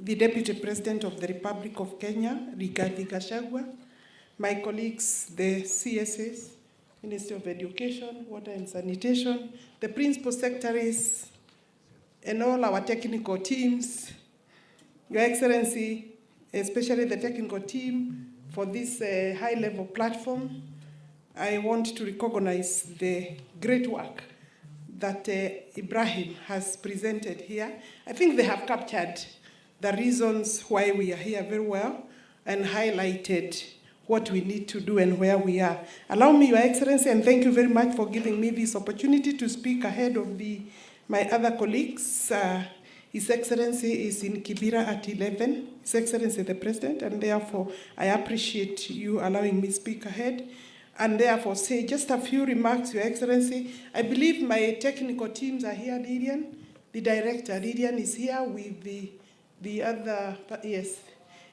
the Deputy President of the Republic of Kenya, Rigathi Gachagua, my colleagues, the CSAs, Ministry of Education, Water and Sanitation, the Principal Secretaries, and all our technical teams, Your Excellency, especially the technical team for this high-level platform. I want to recognize the great work that Ibrahim has presented here. I think they have captured the reasons why we are here very well and highlighted what we need to do and where we are. Allow me, Your Excellency, and thank you very much for giving me this opportunity to speak ahead of my other colleagues. His Excellency is in Kibera at 11, His Excellency the President, and therefore I appreciate you allowing me to speak ahead. And therefore say just a few remarks, Your Excellency. I believe my technical teams are here, Lilian. The director, Lilian, is here with the other, yes.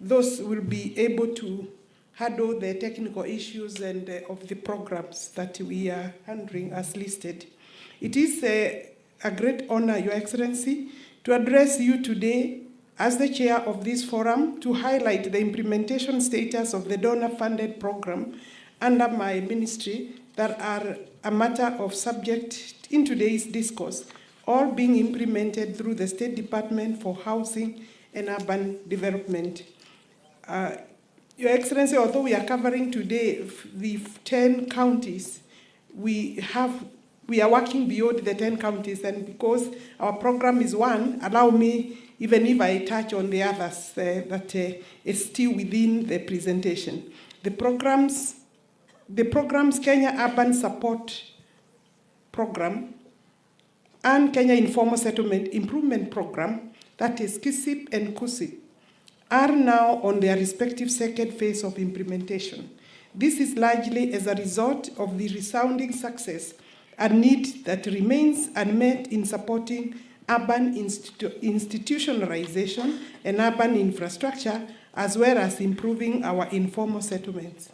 Those will be able to handle the technical issues and of the programs that we are handling as listed. It is a great honor, Your Excellency, to address you today as the chair of this forum to highlight the implementation status of the donor-funded program under my ministry that are a matter of subject in today's discourse, all being implemented through the State Department for Housing and Urban Development. Your Excellency, although we are covering today the 10 counties, we are working beyond the 10 counties, and because our program is one, allow me, even if I touch on the others that is still within the presentation. The programs Kenya Urban Support Program and Kenya Informal Settlement Improvement Program, that is KISIP and KUSIP, are now on their respective second phase of implementation. This is largely as a result of the resounding success and need that remains unmet in supporting urban institutionalization and urban infrastructure, as well as improving our informal settlements.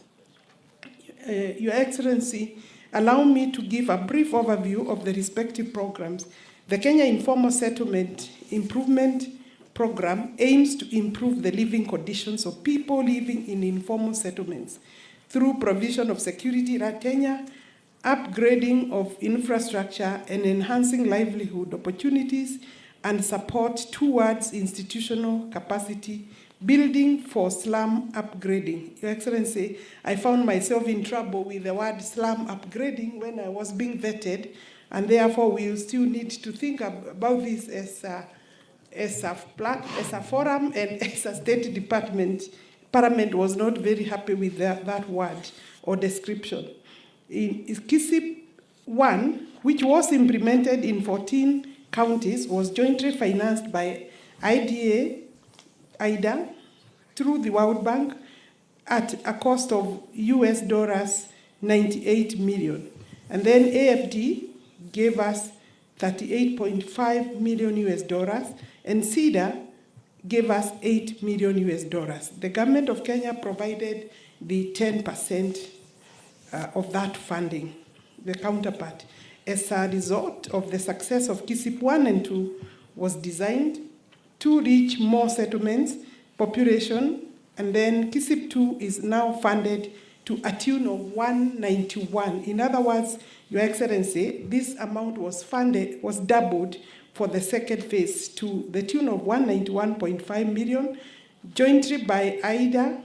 Your Excellency, allow me to give a brief overview of the respective programs. The Kenya Informal Settlement Improvement Program aims to improve the living conditions of people living in informal settlements through provision of security in Kenya, upgrading of infrastructure, and enhancing livelihood opportunities and support towards institutional capacity building for slum upgrading. Your Excellency, I found myself in trouble with the word slum upgrading when I was being vetted, and therefore we still need to think about this as a forum and as a State Department. Parliament was not very happy with that word or description. In KISIP 1, which was implemented in 14 counties, was jointly financed by IDA through the World Bank at a cost of US dollars 98 million. And then AFD gave us 38.5 million US dollars, and CEDA gave us 8 million US dollars. The government of Kenya provided the 10% of that funding, the counterpart. As a result of the success of KISIP 1 and 2 was designed to reach more settlements, population, and then KISIP 2 is now funded to a tune of 191. In other words, Your Excellency, this amount was doubled for the second phase to the tune of 191.5 million, jointly by IDA,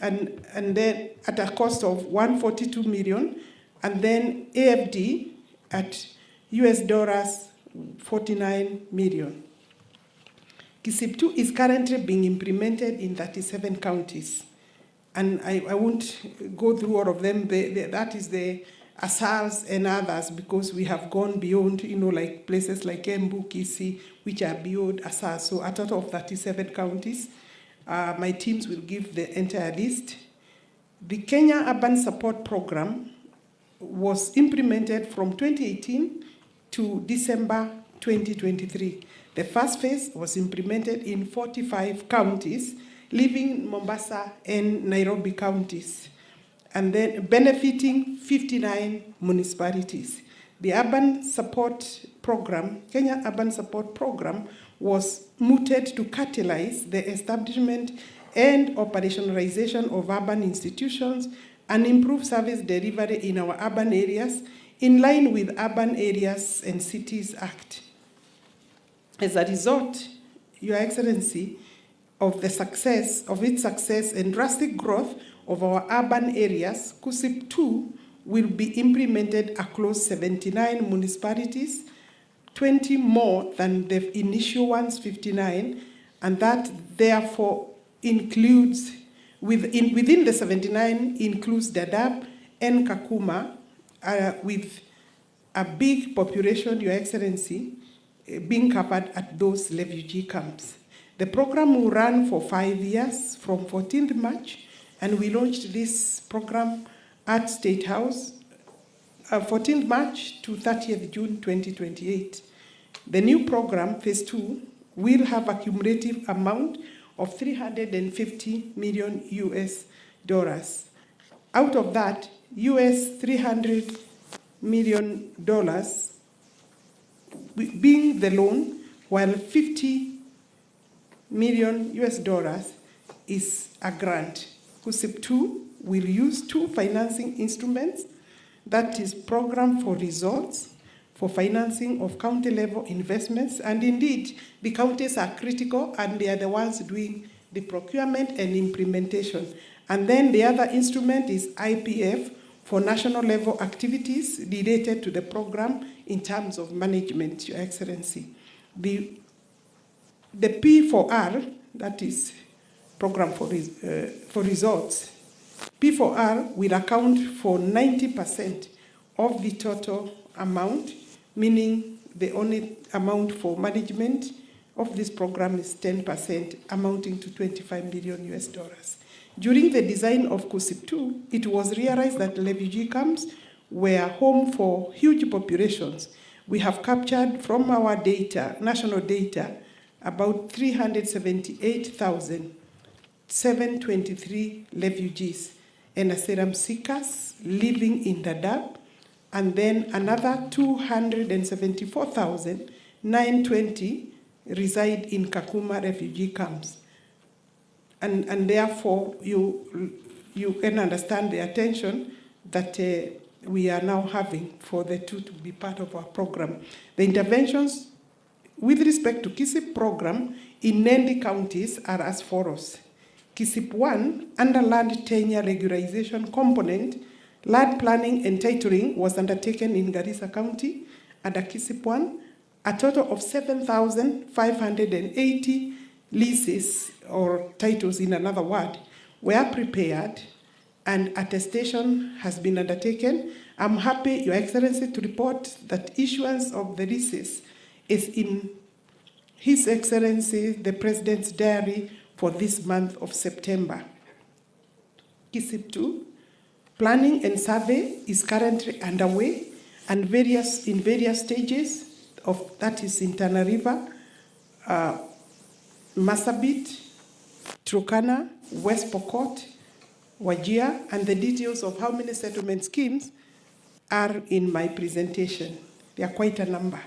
and then at a cost of 142 million, and then AFD at US dollars 49 million. KISIP 2 is currently being implemented in 37 counties. And I won't go through all of them. That is the ASALs and others, because we have gone beyond, like places like Embu, Kisii, which are beyond ASAL. So a total of 37 counties. My teams will give the entire list. The Kenya Urban Support Program was implemented from 2018 to December 2023. The first phase was implemented in 45 counties, leaving Mombasa and Nairobi counties, and then benefiting 59 municipalities. The Urban Support program, Kenya Urban Support Program, was mooted to catalyze the establishment and operationalization of urban institutions and improve service delivery in our urban areas in line with Urban Areas and Cities Act. As a result, Your Excellency, of its success and drastic growth of our urban areas, KUSIP 2 will be implemented across 79 municipalities, 20 more than the initial ones, 59, and that therefore includes, within the 79 includes Dadaab and Kakuma, with a big population, Your Excellency, being covered at those refugee camps. The program will run for 5 years from 14th March, and we launched this program at State House 14th March to 30th June 2028. The new program, Phase 2, will have a cumulative amount of $350 million US dollars. Out of that, US $300 million being the loan, while $50 million US dollars is a grant. KUSIP 2 will use 2 financing instruments, that is Program for Results, for financing of county-level investments, and indeed, the counties are critical and they are the ones doing the procurement and implementation. And then the other instrument is IPF for national-level activities related to the program in terms of management, Your Excellency. The P4R, that is Program for Results, P4R will account for 90% of the total amount, meaning the only amount for management of this program is 10%, amounting to $25 million US dollars. During the design of KUSIP 2, it was realized that refugee camps were home for huge populations. We have captured from our data, national data, about 378,723 refugees and asylum seekers living in Dadaab, and then another 274,920 reside in Kakuma refugee camps. And therefore, you can understand the attention that we are now having for the two to be part of our program. The interventions with respect to KISIP program in Nandi counties are as follows. KISIP 1, under land tenure regularization component, land planning and titling was undertaken in Garissa County under KISIP 1. A total of 7,580 leases, or titles in another word, were prepared and attestation has been undertaken. I'm happy, Your Excellency, to report that issuance of the leases is in His Excellency, the President's diary for this month of September. KISIP 2, planning and survey is currently underway and in various stages of, that is in Tana River, Marsabit, Turkana, West Pokot, Wajir, and the details of how many settlement schemes are in my presentation. There are quite a number.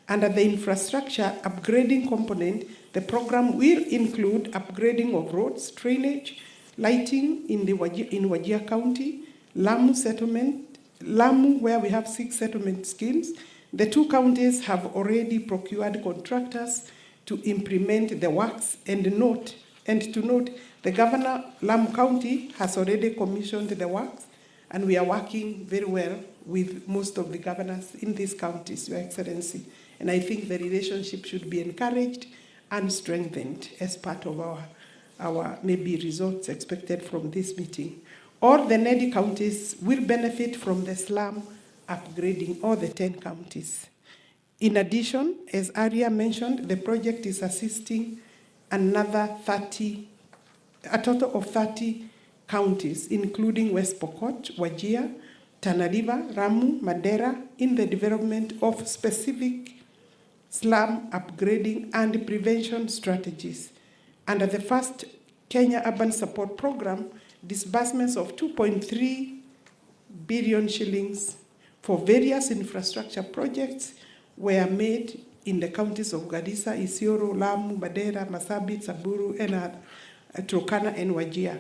Under the infrastructure upgrading component, the program will include upgrading of roads, drainage, lighting in Wajir County, Lamu settlement, Lamu, where we have 6 settlement schemes. The 2 counties have already procured contractors to implement the works, and to note, the Governor, Lamu County, has already commissioned the works, and we are working very well with most of the governors in these counties, Your Excellency. And I think the relationship should be encouraged and strengthened as part of our maybe results expected from this meeting. All the NEDI counties will benefit from the slum upgrading, all the 10 counties. In addition, as earlier mentioned, the project is assisting another a total of 30 counties, including West Pokot, Wajir, Tana River, Ramu, Mandera, in the development of specific slum upgrading and prevention strategies. Under the first Kenya Urban Support Program, disbursements of 2.3 billion shillings for various infrastructure projects were made in the counties of Garissa, Isiolo, Lamu, Madera, Marsabit, Samburu, and Turkana and Wajir.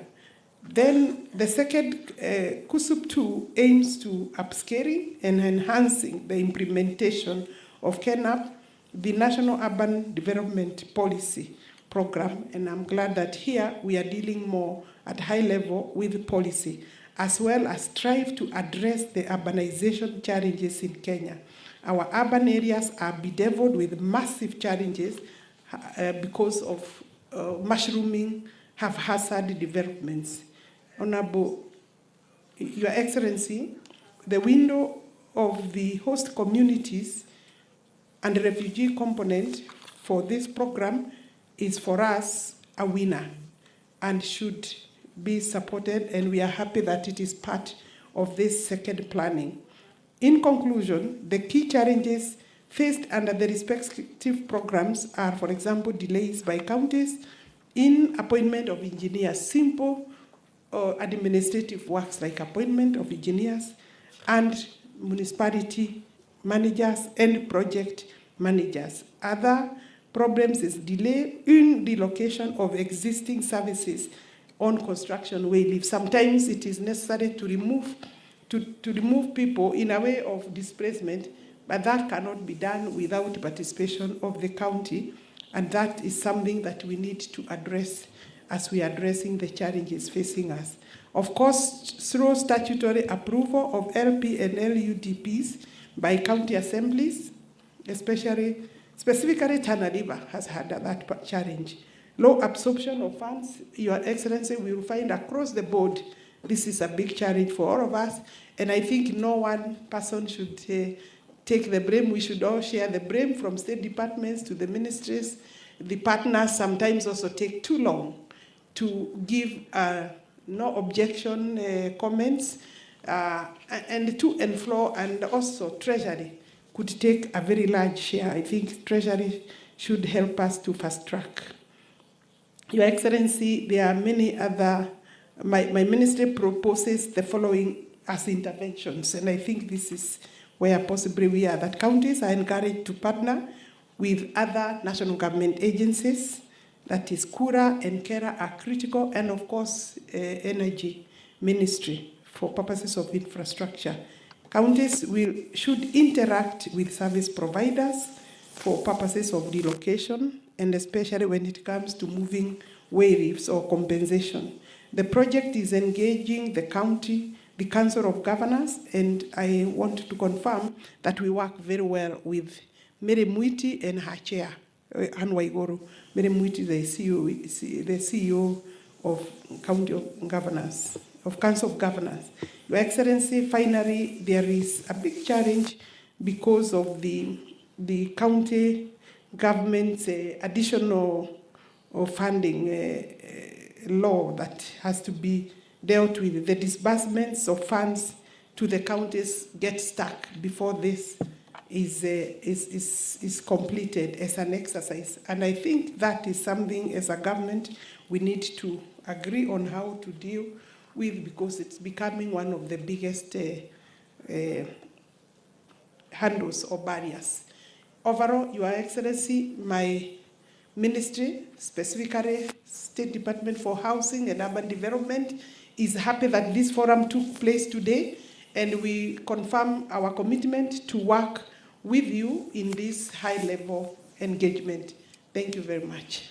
Then the second, KUSUP 2 aims to upscaling and enhancing the implementation of KENAP, the National Urban Development Policy Program, and I'm glad that here we are dealing more at high level with policy, as well as strive to address the urbanization challenges in Kenya. Our urban areas are bedeviled with massive challenges because of mushrooming, haphazard developments. Honorable Your Excellency, the window of the host communities and the refugee component for this program is for us a winner and should be supported, and we are happy that it is part of this second planning. In conclusion, the key challenges faced under the respective programs are, for example, delays by counties in appointment of engineers, simple or administrative works like appointment of engineers and municipality managers and project managers. Other problems is delay in the location of existing services on construction where live. Sometimes it is necessary to remove people in a way of displacement, but that cannot be done without participation of the county, and that is something that we need to address as we are addressing the challenges facing us. Of course, through statutory approval of LP and LUDPs by county assemblies, specifically Tana River has had that challenge. Low absorption of funds, Your Excellency, we will find across the board, this is a big challenge for all of us, and I think no one person should take the blame. We should all share the blame, from state departments to the ministries. The partners sometimes also take too long to give no objection comments, and to and fro, and also Treasury could take a very large share. I think Treasury should help us to fast track. Your Excellency, there are many other, my ministry proposes the following as interventions, and I think this is where possibly we are, that counties are encouraged to partner with other national government agencies, that is Kura and Kera are critical, and of course, Energy Ministry for purposes of infrastructure. Counties should interact with service providers for purposes of relocation, and especially when it comes to moving waivers or compensation. The project is engaging the county, the Council of Governors, and I want to confirm that we work very well with Mary Mwiti and her chair, Anne Waiguru. Mary Mwiti, the CEO of County of Governors, of Council of Governors. Your Excellency, finally, there is a big challenge because of the county government's additional funding law that has to be dealt with. The disbursements of funds to the counties get stuck before this is completed as an exercise. And I think that is something as a government we need to agree on how to deal with, because it's becoming one of the biggest handles or barriers. Overall, Your Excellency, my ministry, specifically State Department for Housing and Urban Development, is happy that this forum took place today, and we confirm our commitment to work with you in this high-level engagement. Thank you very much.